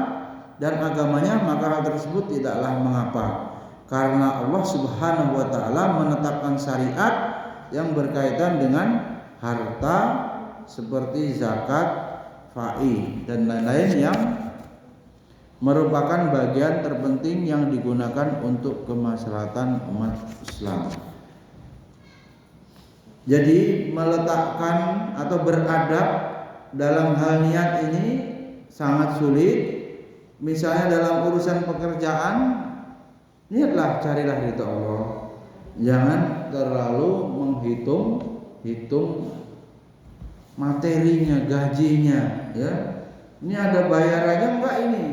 dan agamanya, maka hal tersebut tidaklah mengapa. Karena Allah Subhanahu wa taala menetapkan syariat yang berkaitan dengan harta seperti zakat, fa'i dan lain-lain yang merupakan bagian terpenting yang digunakan untuk kemaslahatan umat Islam. Jadi meletakkan atau beradab dalam hal niat ini sangat sulit. Misalnya dalam urusan pekerjaan, niatlah carilah ridha Allah. Jangan terlalu menghitung materinya, gajinya, ya. Ini ada bayarannya enggak ini?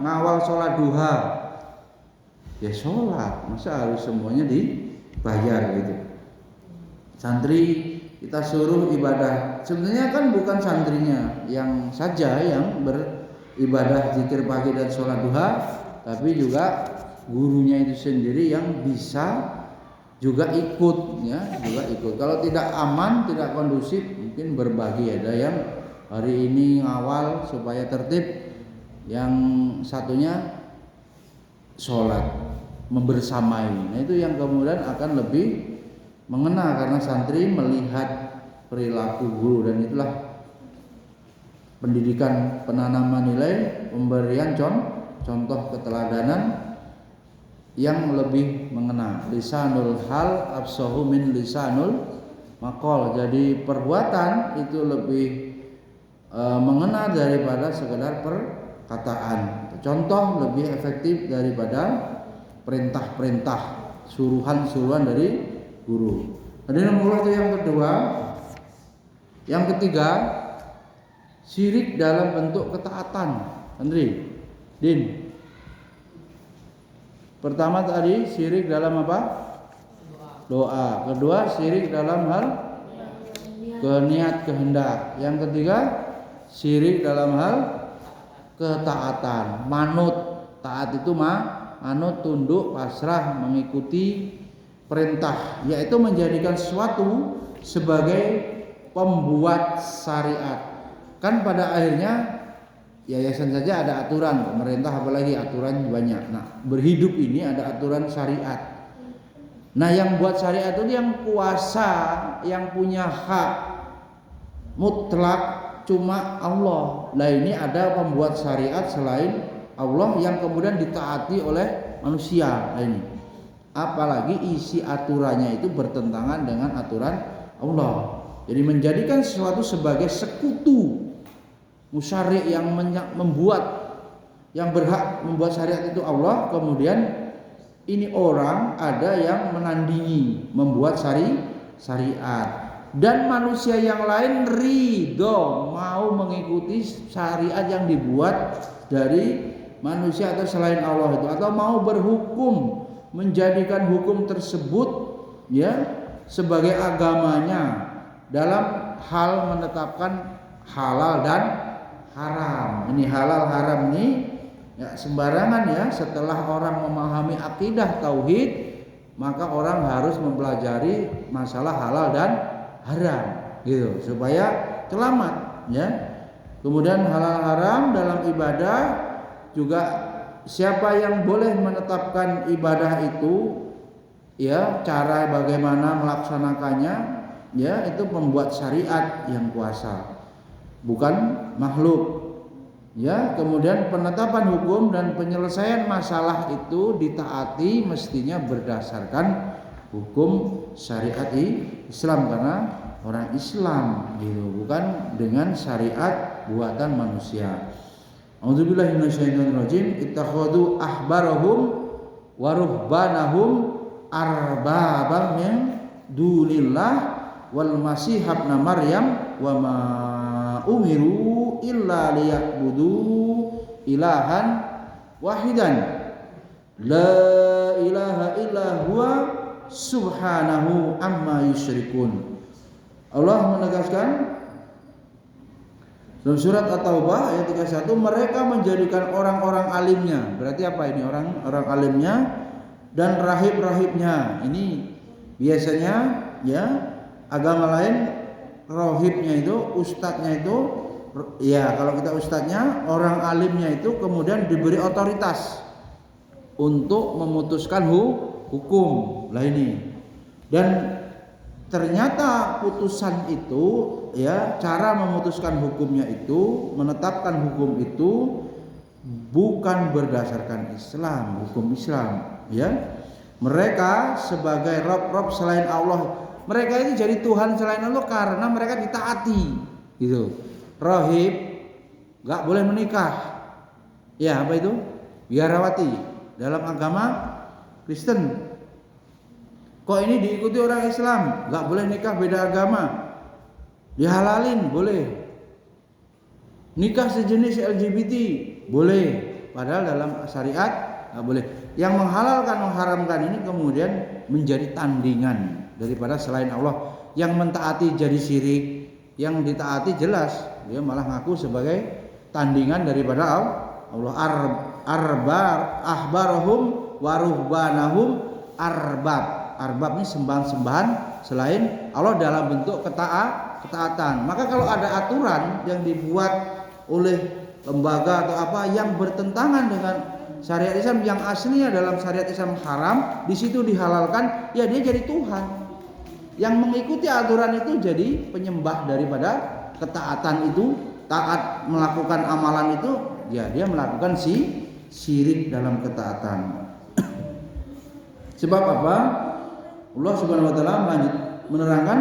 Ngawal sholat duha. Ya sholat, masa harus semuanya dibayar gitu. Santri kita suruh ibadah. Sebenarnya kan bukan santrinya yang saja yang beribadah zikir pagi dan sholat duha, tapi juga gurunya itu sendiri yang bisa juga ikut, ya, juga ikut. Kalau tidak aman, tidak kondusif, mungkin berbagi. Ada yang hari ini ngawal supaya tertib, yang satunya sholat membersamai. Nah itu yang kemudian akan lebih mengena karena santri melihat perilaku guru, dan itulah pendidikan, penanaman nilai, pemberian contoh keteladanan yang lebih mengena. Lisanul hal afsahu min lisanul maqal. Jadi perbuatan itu lebih mengena daripada sekedar perkataan. Contoh lebih efektif daripada perintah-perintah, suruhan-suruhan dari guru. Jadi nomor itu yang kedua. Yang ketiga, syirik dalam bentuk ketaatan. Andri, Din. Pertama tadi syirik dalam apa? Doa. Kedua syirik dalam hal niat kehendak. Yang ketiga syirik dalam hal ketaatan. Manut. Taat itu manut, tunduk, pasrah, mengikuti perintah, yaitu menjadikan sesuatu sebagai pembuat syariat. Kan pada akhirnya yayasan saja ada aturan, pemerintah apalagi aturan banyak. Nah, berhidup ini ada aturan syariat. Nah, yang buat syariat itu yang kuasa, yang punya hak mutlak cuma Allah. Nah, ini ada pembuat syariat selain Allah yang kemudian ditaati oleh manusia. Nah, ini apalagi isi aturannya itu bertentangan dengan aturan Allah. Jadi menjadikan sesuatu sebagai sekutu. Musyari' yang membuat, yang berhak membuat syariat itu Allah, kemudian ini orang ada yang menandingi membuat syariat, dan manusia yang lain ridho mau mengikuti syariat yang dibuat dari manusia atau selain Allah itu, atau mau berhukum menjadikan hukum tersebut ya sebagai agamanya dalam hal menetapkan halal dan haram. Ini halal haram ini ya sembarangan ya. Setelah orang memahami akidah tauhid, maka orang harus mempelajari masalah halal dan haram gitu supaya selamat ya. Kemudian halal haram dalam ibadah juga, siapa yang boleh menetapkan ibadah itu ya, cara bagaimana melaksanakannya ya, itu pembuat syariat yang kuasa, bukan makhluk ya. Kemudian penetapan hukum dan penyelesaian masalah itu ditaati mestinya berdasarkan hukum syariat Islam, karena orang Islam gitu, bukan dengan syariat buatan manusia. A'udzubillahi minasyaitonirrajim. Ittakhadhu ahbarahum wa ruhbanahum arbabam min dunillah wal masih ibn maryam wa ma umiru illa liya'budu ilahan wahidan La ilaha illa huwa subhanahu amma yusyrikun. Allah menegaskan dalam surat At-Taubah ayat 31, mereka menjadikan orang-orang alimnya. Berarti apa ini? Orang alimnya dan rahib-rahibnya. Ini biasanya ya agama lain rahibnya itu, ustadznya itu ya, kalau kita ustadznya, orang alimnya itu kemudian diberi otoritas untuk memutuskan hukum lah ini. Dan ternyata putusan itu ya, cara memutuskan hukumnya itu, menetapkan hukum itu bukan berdasarkan Islam, hukum Islam ya. Mereka sebagai rob selain Allah, mereka ini jadi Tuhan selain Allah karena mereka ditaati gitu. Rahib nggak boleh menikah ya, apa itu? Biarawati dalam agama Kristen. Kok ini diikuti orang Islam? Nggak boleh nikah beda agama, dihalalin boleh. Nikah sejenis LGBT boleh, padahal dalam syariat nggak boleh. Yang menghalalkan mengharamkan ini kemudian menjadi tandingan daripada selain Allah. Yang mentaati jadi syirik, yang ditaati jelas dia malah ngaku sebagai tandingan daripada Allah. Ahbarahum waruhbanahum arbab. Arbab ini sembahan-sembahan selain Allah dalam bentuk ketaatan. Maka kalau ada aturan yang dibuat oleh lembaga atau apa yang bertentangan dengan syariat Islam yang aslinya dalam syariat Islam haram, di situ dihalalkan, ya dia jadi Tuhan. Yang mengikuti aturan itu jadi penyembah daripada ketaatan itu, taat melakukan amalan itu, ya dia melakukan syirik dalam ketaatan. Sebab apa? Allah Subhanahu wa taala menerangkan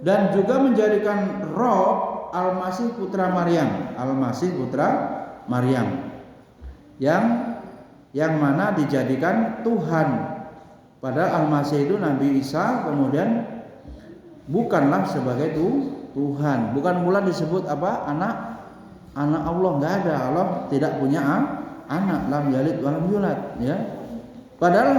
dan juga menjadikan Rob Al-Masih putra Maryam, Al-Masih putra Maryam yang mana dijadikan Tuhan. Padahal Al-Masih itu Nabi Isa kemudian bukanlah sebagai Tuhan, bukan mula disebut apa? Anak Allah, enggak ada. Allah tidak punya anak, lam yalid wa lam yulad ya. Padahal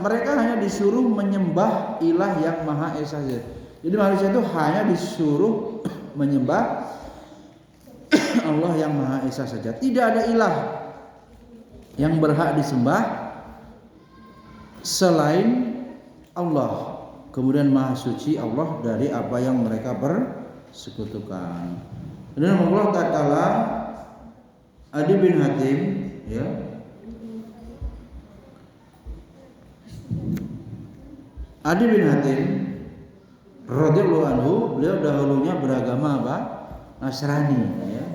mereka hanya disuruh menyembah ilah yang Maha Esa saja. Jadi manusia itu hanya disuruh menyembah Allah yang Maha Esa saja. Tidak ada ilah yang berhak disembah selain Allah. Kemudian Maha Suci Allah dari apa yang mereka persekutukan. Dan Allah taala Adi bin Hatim ya, Adi bin Hatim radhiyallahu anhu, beliau dahulunya beragama apa? Nasrani ya,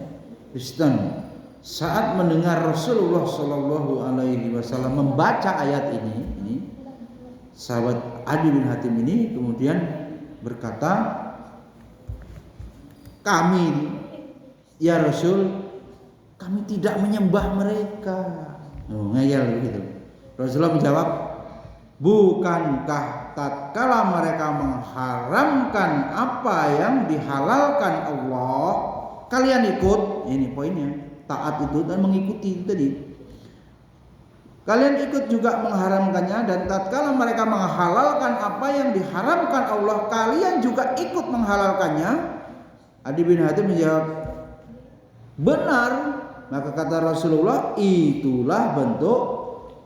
Kristen. Saat mendengar Rasulullah Shallallahu alaihi wasallam membaca ayat ini, sahabat Adi bin Hatim ini kemudian berkata, "Kami ya Rasul, kami tidak menyembah mereka." Ngeyel begitu. Rasulullah menjawab, "Bukankah tatkala mereka mengharamkan apa yang dihalalkan Allah, kalian ikut?" Ini poinnya, taat itu dan mengikuti tadi. Kalian ikut juga mengharamkannya, dan tatkala mereka menghalalkan apa yang diharamkan Allah, kalian juga ikut menghalalkannya. Adi bin Hatim menjawab, "Benar." Maka kata Rasulullah, itulah bentuk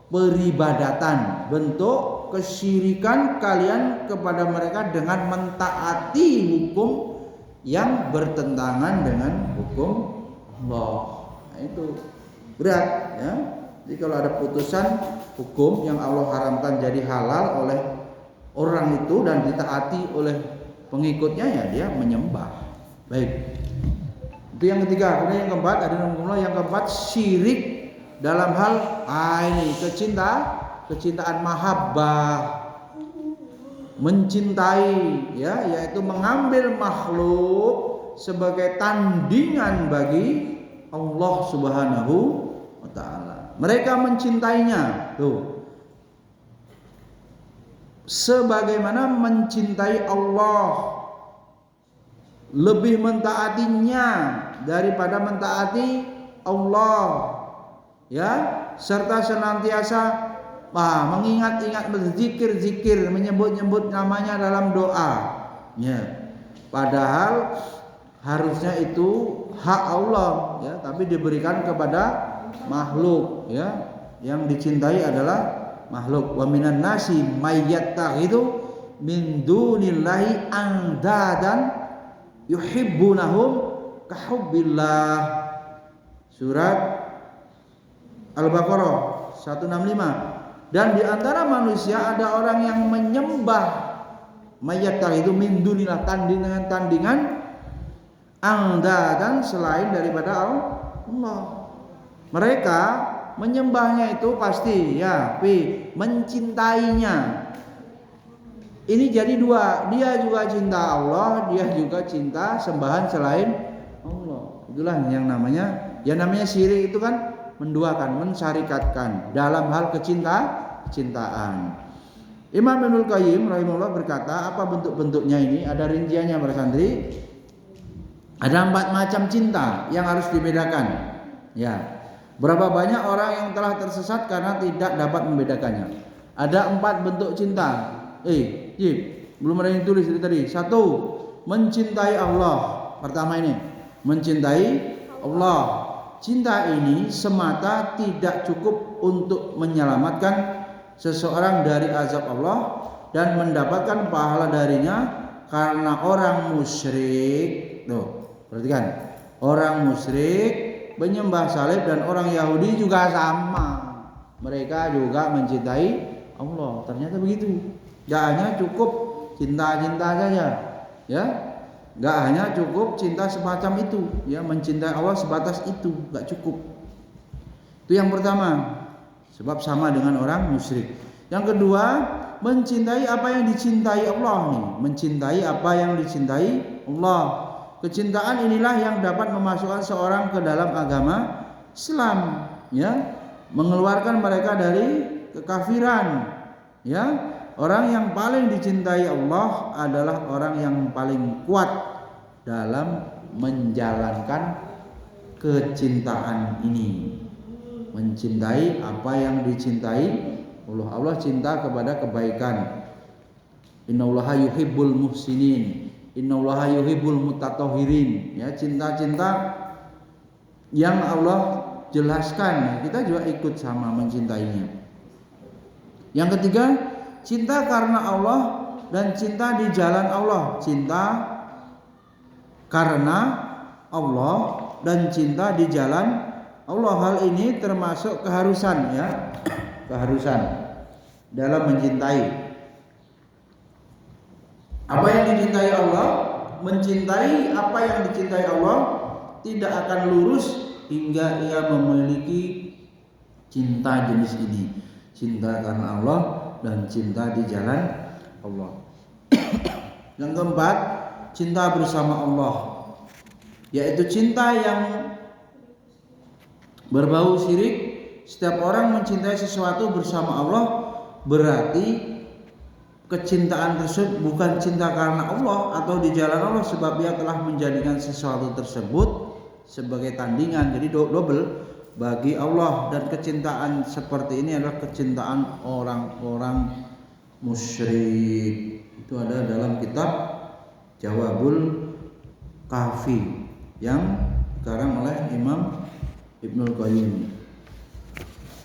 peribadatan, bentuk kesyirikan kalian kepada mereka dengan mentaati hukum yang bertentangan dengan hukum Allah. Nah, itu berat ya. Jadi kalau ada putusan hukum yang Allah haramkan jadi halal oleh orang itu dan ditaati oleh pengikutnya, ya dia menyembah. Baik. Itu yang ketiga. Kemudian yang keempat, yang keempat syirik dalam hal ini kecintaan mahabbah, mencintai ya, yaitu mengambil makhluk sebagai tandingan bagi Allah Subhanahu wa taala. Mereka mencintainya tuh sebagaimana mencintai Allah, lebih mentaatinya daripada mentaati Allah ya, serta senantiasa mengingat-ingat, berzikir-zikir, menyebut-nyebut namanya dalam doa. Ya. Padahal harusnya itu hak Allah, ya, tapi diberikan kepada makhluk, ya. Yang dicintai adalah makhluk. Wa minan nasi may yattakhidhu min dunillahi andadan yuhibbunahum kahubbillah. Surat Al-Baqarah 165. Dan di antara manusia ada orang yang menyembah yattakhidhu min dunillah, tandingan andadan selain daripada Allah. Mereka menyembahnya itu pasti ya, mencintainya. Ini jadi dua, dia juga cinta Allah, dia juga cinta sembahan selain Allah. Itulah yang namanya syirik itu kan menduakan, mensyarikatkan dalam hal kecintaan. Imam Ibnul Qayyim rahimahullah berkata, apa bentuk-bentuknya ini? Ada rinciannya para santri. Ada 4 macam cinta yang harus dibedakan. Ya. Berapa banyak orang yang telah tersesat karena tidak dapat membedakannya. Ada 4 bentuk cinta. Belum ada yang tulis dari tadi. 1, mencintai Allah. Pertama ini, mencintai Allah. Cinta ini semata tidak cukup untuk menyelamatkan seseorang dari azab Allah dan mendapatkan pahala darinya, karena orang musyrik, perhatikan, orang musyrik, penyembah salib dan orang Yahudi juga sama. Mereka juga mencintai Allah. Ternyata begitu. Gak hanya cukup cinta-cinta saja, ya. Gak hanya cukup cinta semacam itu, ya, mencintai Allah sebatas itu, gak cukup. Itu yang pertama, sebab sama dengan orang musyrik. Yang kedua, mencintai apa yang dicintai Allah nih, mencintai apa yang dicintai Allah. Kecintaan inilah yang dapat memasukkan seorang ke dalam agama Islam, ya, mengeluarkan mereka dari kekafiran, ya. Orang yang paling dicintai Allah adalah orang yang paling kuat dalam menjalankan kecintaan ini. Mencintai apa yang dicintai Allah. Allah cinta kepada kebaikan. Innallaha yuhibbul muhsinin, innallaha yuhibbul mutatahhirin. Ya, cinta-cinta yang Allah jelaskan, kita juga ikut sama mencintainya. Yang ketiga, cinta karena Allah dan cinta di jalan Allah. Cinta karena Allah dan cinta di jalan Allah. Hal ini termasuk keharusan, ya, keharusan dalam mencintai. Apa yang dicintai Allah, mencintai apa yang dicintai Allah tidak akan lurus hingga ia memiliki cinta jenis ini. Cinta karena Allah dan cinta di jalan Allah. Yang keempat, cinta bersama Allah, yaitu cinta yang berbau syirik. Setiap orang mencintai sesuatu bersama Allah, berarti kecintaan tersebut bukan cinta karena Allah atau di jalan Allah, sebab ia telah menjadikan sesuatu tersebut sebagai tandingan, jadi double bagi Allah. Dan kecintaan seperti ini adalah kecintaan orang-orang musyrik. Itu ada dalam kitab Jawabul Kafi yang sekarang oleh Imam Ibnul Qayyim.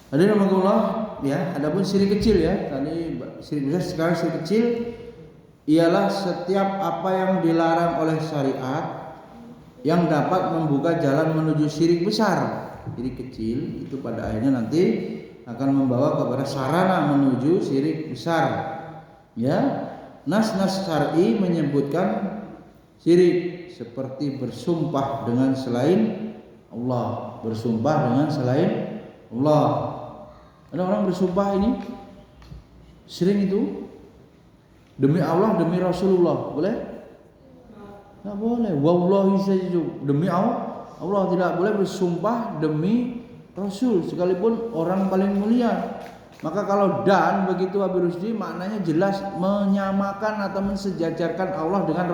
Hadirin rahimakumullah, ya, adapun syirik kecil, ya, tadi syirik besar, sekarang syirik kecil ialah setiap apa yang dilarang oleh syariat yang dapat membuka jalan menuju syirik besar. Syirik kecil itu pada akhirnya nanti akan membawa kepada sarana menuju syirik besar. Ya, nas-nas syar'i menyebutkan syirik seperti bersumpah dengan selain Allah, bersumpah dengan selain Allah. Ada orang bersumpah ini sering itu demi Allah, demi Rasulullah, boleh? Tidak boleh. Wallahi saja demi Allah tidak boleh bersumpah demi Rasul sekalipun orang paling mulia. Maka kalau dan begitu Habib Rusdi maknanya jelas menyamakan atau mensejajarkan Allah dengan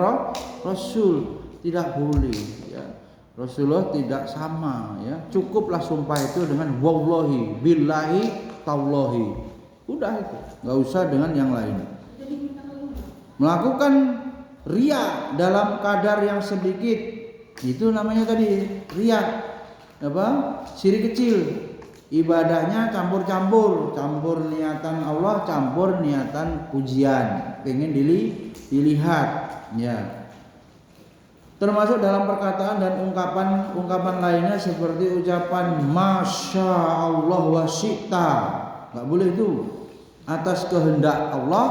Rasul. Tidak boleh, ya. Rasulullah tidak sama ya. Cukuplah sumpah itu dengan wallahi, billahi, tallahi. Udah itu, nggak usah dengan yang lain. Melakukan riya dalam kadar yang sedikit itu namanya tadi riya, apa? Syirik kecil. Ibadahnya campur-campur, campur niatan Allah, campur niatan pujian, pengen dilihat ya. Termasuk dalam perkataan dan ungkapan lainnya seperti ucapan Masya Allah wa syi'ta. Nggak boleh itu. Atas kehendak Allah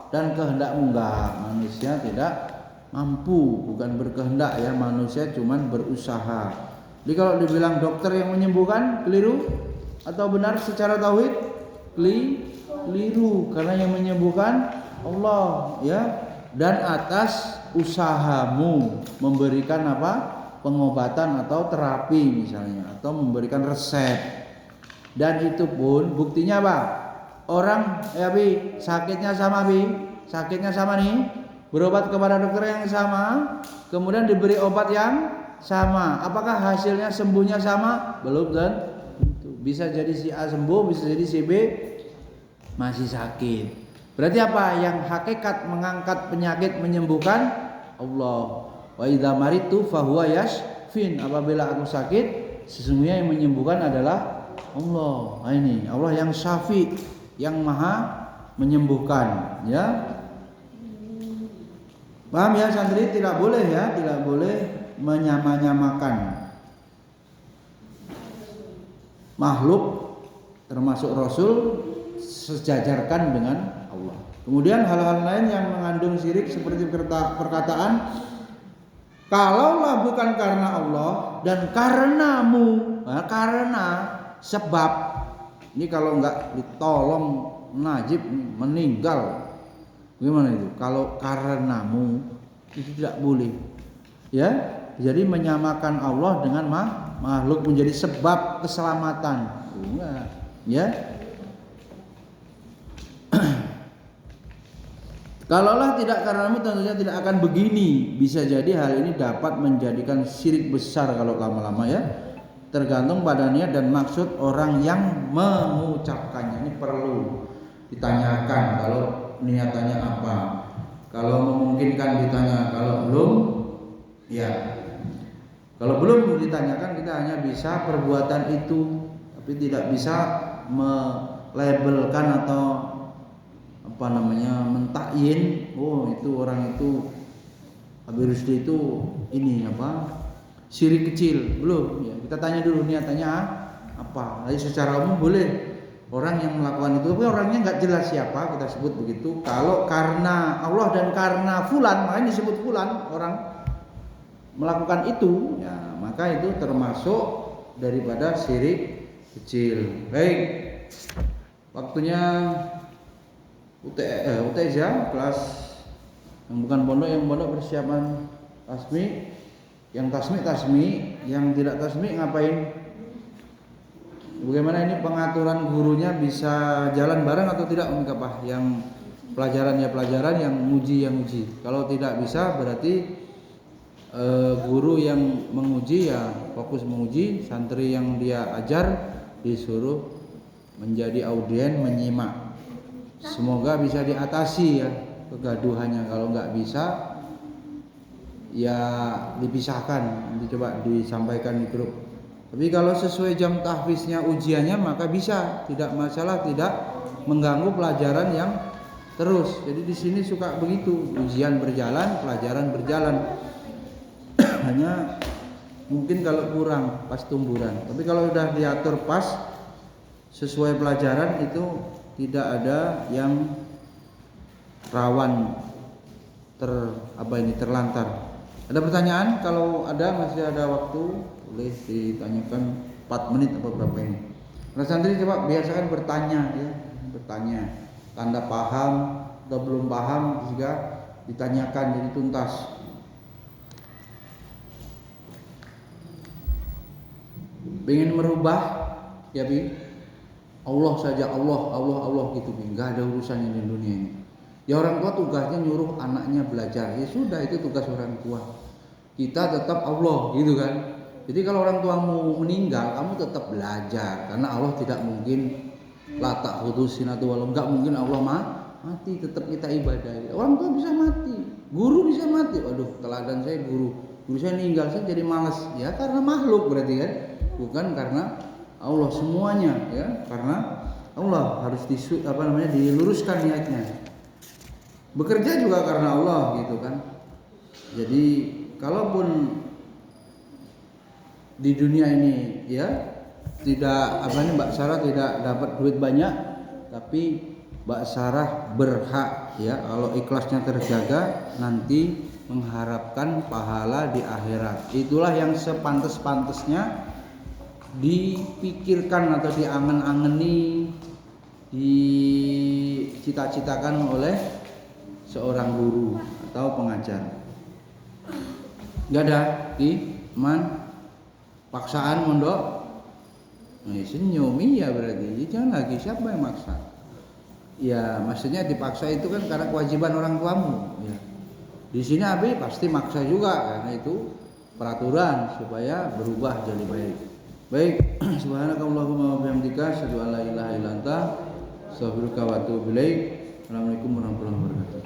dan kehendakmu enggak. Manusia tidak mampu, bukan berkehendak ya. Manusia cuman berusaha. Jadi kalau dibilang dokter yang menyembuhkan, keliru atau benar secara tauhid? Keliru, karena yang menyembuhkan Allah ya. Dan atas usahamu memberikan apa? Pengobatan atau terapi misalnya, atau memberikan resep. Dan itu pun buktinya apa? Orang ya Bi, sakitnya sama nih, berobat kepada dokter yang sama, kemudian diberi obat yang sama. Apakah hasilnya sembuhnya sama? Belum kan? Bisa jadi si A sembuh, bisa jadi si B masih sakit. Berarti apa? Yang hakikat mengangkat penyakit, menyembuhkan Allah. Wa idza maritu fahuwa yashfin. Apabila aku sakit, sesungguhnya yang menyembuhkan adalah Allah. Nah, ini Allah yang syafi, yang maha menyembuhkan ya. Paham ya santri? Tidak boleh ya, tidak boleh menyamakan makhluk termasuk Rasul sejajarkan dengan Allah. Kemudian hal-hal lain yang mengandung syirik seperti perkataan kalaulah bukan karena Allah dan karenamu, nah, karena sebab ini kalau enggak ditolong najib meninggal. Gimana itu? Kalau karenamu itu tidak boleh. Ya, jadi menyamakan Allah dengan makhluk menjadi sebab keselamatan. Enggak, ya. Kalaulah tidak karenamu tentunya tidak akan begini. Bisa jadi hal ini dapat menjadikan syirik besar kalau lama-lama ya. Tergantung pada niat dan maksud orang yang mengucapkannya. Ini perlu ditanyakan kalau niatannya apa. Kalau memungkinkan ditanya, kalau belum ya. Kalau belum ditanyakan kita hanya bisa perbuatan itu, tapi tidak bisa melabelkan atau apa namanya mentakyin. Oh itu orang itu Habib Rusdi itu ini apa syirik kecil. Belum ya, kita tanya dulu niatannya apa. Jadi secara umum boleh orang yang melakukan itu, tapi orangnya nggak jelas siapa, kita sebut begitu. Kalau karena Allah dan karena fulan, makanya disebut fulan orang melakukan itu ya, maka itu termasuk daripada syirik kecil. Baik, waktunya UTS ya, kelas yang bukan pondok, yang pondok persiapan tasmi, yang tasmi, yang tidak tasmi ngapain? Bagaimana ini pengaturan gurunya bisa jalan bareng atau tidak? Apa yang pelajaran ya pelajaran, yang nguji yang nguji. Kalau tidak bisa berarti guru yang menguji ya fokus menguji, santri yang dia ajar disuruh menjadi audien menyimak. Semoga bisa diatasi ya kegaduhannya. Kalau nggak bisa ya dipisahkan, nanti coba disampaikan di grup. Tapi kalau sesuai jam tahfiznya ujiannya maka bisa, tidak masalah, tidak mengganggu pelajaran yang terus. Jadi di sini suka begitu, ujian berjalan, pelajaran berjalan. Hanya mungkin kalau kurang pas tumburan. Tapi kalau udah diatur pas sesuai pelajaran itu tidak ada yang rawan terlantar. Ada pertanyaan? Kalau ada masih ada waktu, boleh ditanyakan 4 menit atau berapa ini. Para santri coba biasakan bertanya ya, bertanya. Tanda paham atau belum paham juga ditanyakan jadi tuntas. Pengen merubah ya Bi, Allah saja, Allah gitu Bi, nggak ada urusannya di dunia ini. Ya orang tua tugasnya nyuruh anaknya belajar, ya sudah itu tugas orang tua. Kita tetap Allah gitu kan. Jadi kalau orang tuamu meninggal, kamu tetap belajar karena Allah tidak mungkin la ta'khudhu sinatun wa nawm, enggak mungkin Allah mati, tetap kita ibadah. Orang tua bisa mati, guru bisa mati. Waduh, teladan saya guru saya meninggal, saya jadi malas. Ya karena makhluk berarti kan, bukan karena Allah semuanya ya, karena Allah harus diluruskan niatnya. Bekerja juga karena Allah gitu kan. Jadi kalaupun di dunia ini ya tidak Mbak Sarah tidak dapat duit banyak, tapi Mbak Sarah berhak ya kalau ikhlasnya terjaga nanti mengharapkan pahala di akhirat. Itulah yang sepantas-pantasnya dipikirkan atau diangen-angeni, dicita-citakan oleh seorang guru atau pengajar. Enggak ada man paksaan mondok. Senyum iya berarti. Jangan lagi siapa yang maksa. Ya, maksudnya dipaksa itu kan karena kewajiban orang tuamu, ya. Di sini Abi pasti maksa juga karena itu peraturan supaya berubah jadi baik. Baik, subhanakallahumma wa bihamdika asyhadu an la ilaha illa anta astaghfiruka wa atubu ilaik. Assalamualaikum warahmatullahi wabarakatuh.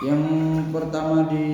Yang pertama di